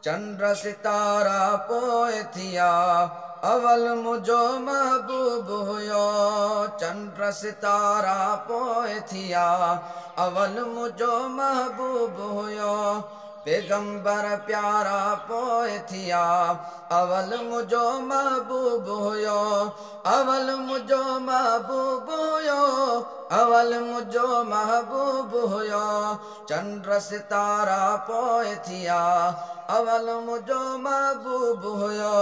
चंद्र सितारा पोइ थिया अवल मुझो महबूब हुयो। चंद्र सितारा पोइ थिया अवल मुझो महबूब हुयो। पैगंबर प्यारा पोइ थिया अवल मुझो महबूब हुयो। अवल मुझो महबूब हुयो। अवल मुझो महबूब हुयो। चंद्र सितारा पोइ थिया अवल मुझो महबूब हुयो।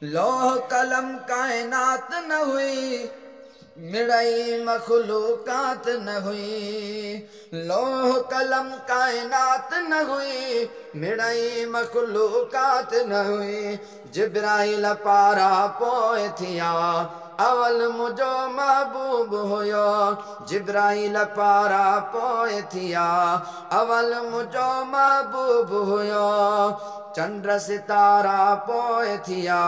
लोह कलम कायनात न हुई, मिड़ई मखलूकात न हुई। लोह कलम कायनात न हुई, मिड़ई मखलूकात न हुई। जिब्राइल पारा पोइ थिया अवल मुझो महबूब हुयो। जिब्राइल पारा पोइ थिया अवल मुझो महबूब हुयो। चंद्र सितारा पोइ थिया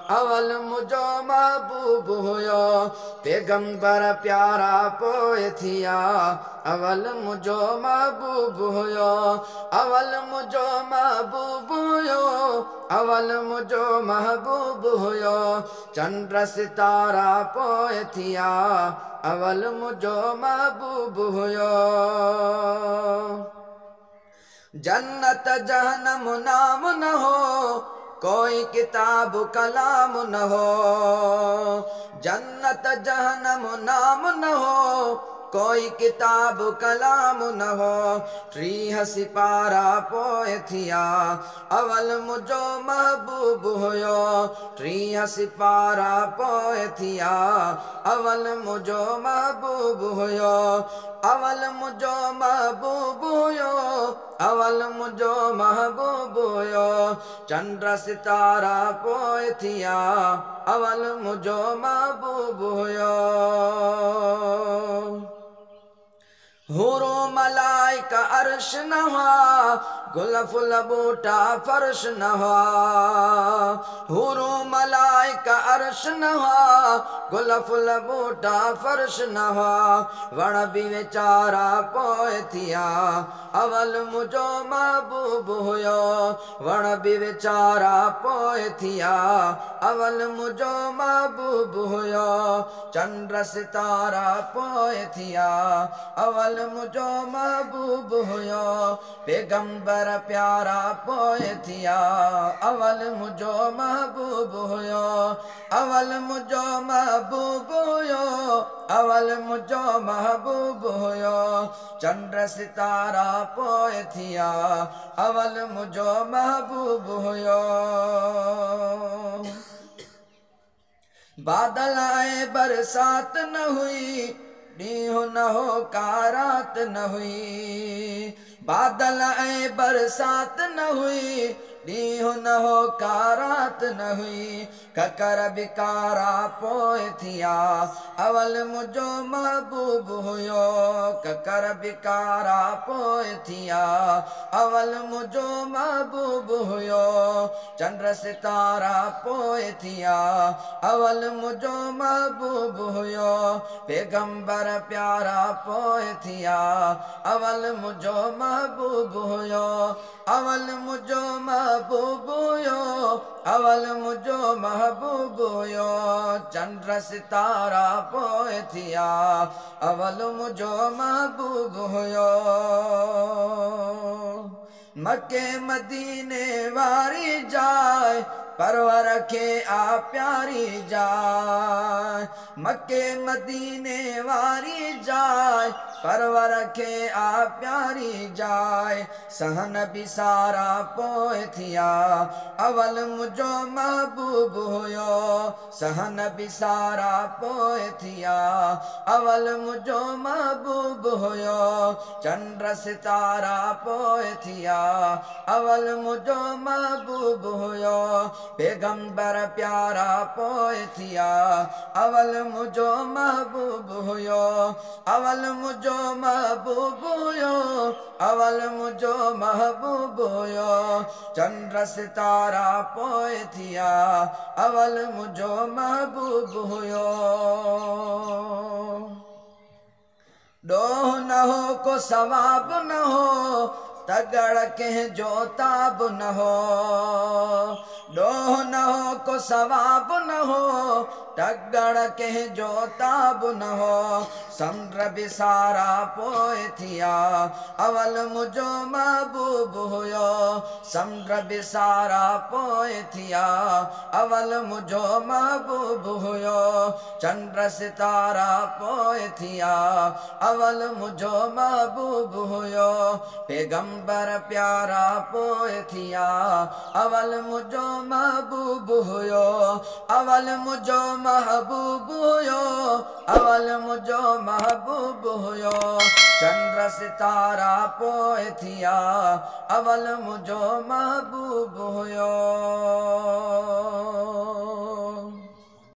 अवल मुझो महबूब हुयो। पैगंबर प्यारा पोइ थिया अवल मुझो महबूब हुयो। अवल मुझो महबूब हुयो। अवल मुझो महबूब हुयो। चंद्र सितारा पोइ थिया अवल मुझो महबूब हुयो। जन्नत जहन्नम नाम न हो, कोई किताब कलाम न हो। जन्नत जहन्नम नाम न हो, कोई किताब कलाम न हो। टीह सिपारा पोइ थिया अवल मुझो महबूब हुयो। टीह सिपारा पोइ थिया अवल मुझो महबूब हुयो। अवल मुझो महबूब हुयो। अवल मुझो महबूब हुयो। चंद्र सितारा पोइ थिया अवल मुझो महबूब हुयो। हुरो मलाइका अर्श न हुआ, गुल फुल बूटा फर्श न हुआ। हुरो मलाइका अर्श न हुआ, गुल फुल बूटा फर्श न हुआ। वण बि वीचारा पोइ थिया अवल मुझो महबूब हुयो। वण बि वीचारा पोइ थिया अवल मुझो महबूब हुयो। चंद्र सितारा पोइ थिया अवल मुझो महबूब हुयो। पैगंबर प्यारा पोइ थिया अवल मुझो महबूब हुयो। अवल मुझो महबूब हुयो। अवल मुझो महबूब हुयो। चंद्र सितारा पोइ थिया अवल मुझो महबूब हुयो। बादल आए बरसात न हुई, ॾींहुं न हो का रात न हुई। बादल ऐं बरसात न हुई, ॾींहुं न हो का रात न हुई। ककर बिकारा पोइ थिया अवल मुझो महबूब हुयो। ककर बिकारा पोइ थिया अवल मुझो महबूब हुयो। चंद्र सितारा पोइ थिया अवल मुझो महबूब हुयो। पैगंबर प्यारा पोइ थिया अवल मुझो महबूब हुयो। अवल मुझो महबूब हुयो। अवल मुझो महबूब हुयो। चंद्र सितारा पोइ थिया अवल मुझो महबूब हुयो। मके मदीने वारी जाय परवर खे आ प्यारी जाय। मके मदीने वारी जाय परवर खे आ प्यारी जाय। सहन बिसारा पोइ थिया अवल मुझो महबूब हुयो। सहन बिसारा पोइ थिया अवल मुझो महबूब हुयो। चंद्र सितारा पोइ थिया अवल मुझो महबूब हुयो। पैगंबर प्यारा पोइ थिया अवल मुझो महबूब हुयो। अवल मुझो महबूब हुयो। अवल मुझो महबूब हुयो। चंद्र सितारा पोइ थिया अवल मुझो महबूब हुयो। डोह न हो को सवाब न हो, तगड़ के जो ताब न हो। डोह न हो को सवाब न हो, तगड़ के जो ताब न हो। समुद्र बिसारा पोए थिया, अवल मुझो महबूब हुयो। समुद्र बिसारा पोए थिया, अवल मुझो महबूब हुयो। चंद्र सितारा पोए थिया, अवल मुझो महबूब हुयो। पैगंबर प्यारा पोए थिया, अवल मुझो महबूब हुयो। अवल मुझो महबूब हुयो, अवल मुझो महबूब हुयो। चंद्र सितारा पोए थिया, अवल मुझो महबूब हुयो।